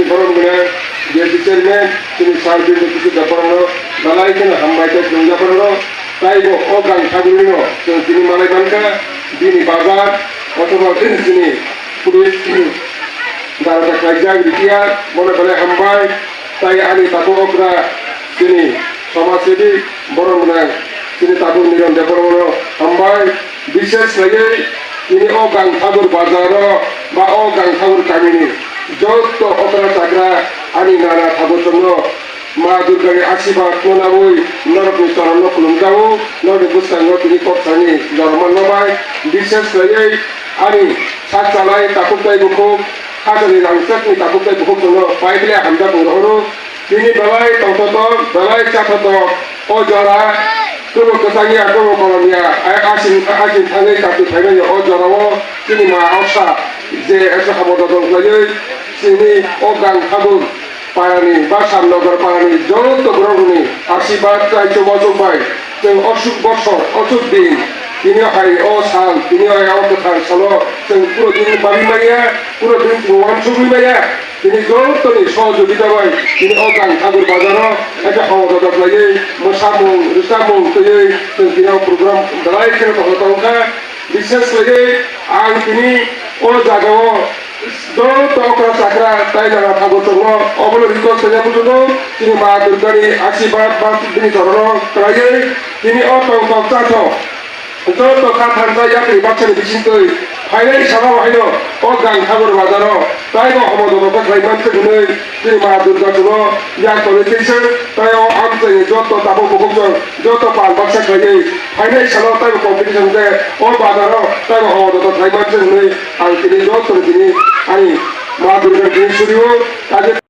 borom guna dia chairman তিনি service কিছু ব্যাপারনো বালাই কেন হামবাইতে কোন ব্যাপারনো তাই ও গান ঠাকুরিনো তিনি মালাই বানকা দিনি বাজার অথবা তিনি পুলিশ দারোগা কাইজাং বিটিয়া মনে বলে হামবাই তাই আমি তাকে ওকরা তিনি সমাজসেবী borom guna তিনি তাকে নিরম ব্যাপারনো হামবাই বিশেষ লাগে তিনি ও গান ঠাকুর বাজার বা ও গান ঠাকুর কামিনী যত অপরাধ চাকরা ani nana thago chongno ma durgari aশীর্বাদ মনাবই নরকনি চরণ খুলুমগাও নরে বুসাঙ্গ তিনি কপসানি নরমান নবাই বিশেষ করে ani সাত চালাই তাকুতাই বুকু খাজনি রাংসাকনি তাকুতাই বুকু চলো পাইলে হামদা বহরো তিনি বেলাই ততত বেলাই চাতত ও জরা তুমি কোথায় আগো কলমিয়া আসিন থানে তাকু থানে ও জরাও তিনি মা আশা যে এসে হাবদা দলগাই তিনি ও গান ঠাকুর পারানি বা সামনগর পারানি যত গ্রহণী আশীর্বাদ চাইছো বছর পাই অসুখ বছর অসুখ দিন তিনি হয় ও সাল তিনি হয় আমাকে খান সালো পুরো দিন বাড়ি মাইয়া পুরো দিন ভগবান ছবি মাইয়া তিনি যতনি সহযোগিতা পাই তিনি ও গান ঠাকুর বাজানো একটা ক্ষমতা লাগে মোসামুং রিসামুং তৈরি তিনি প্রোগ্রাম দাঁড়াই কেন কথা বিশেষ লাগে আর তিনি ও জাগাও যত অপরাধ চাকরা তাই জানা থাকো চলো অবলম্বিত সেজা পর্যন্ত তিনি মা দুর্গারি আশীর্বাদ বা তিনি ধরন তাই তিনি অতঙ্ক চাচ যত কাঠান যাত্রী বাচ্চানি বিচিন্তই ফাইনাল সারা হাইল ও গান ঠাকুর বাজার তাই অহমদ খাইমানকে শুনে তিনি মা দুর্গা চলো ইয়া করে দিয়েছে তাই আমতে যত তাবো বহুজন যত পাল বাচ্চা খাই ফাইনাল সারা তাই কম্পিটিশন যে ও বাজার তাই অহমদ খাইমানকে শুনে আর তিনি যত তিনি আনি মা দুর্গার জিনিস শুনিও কাজে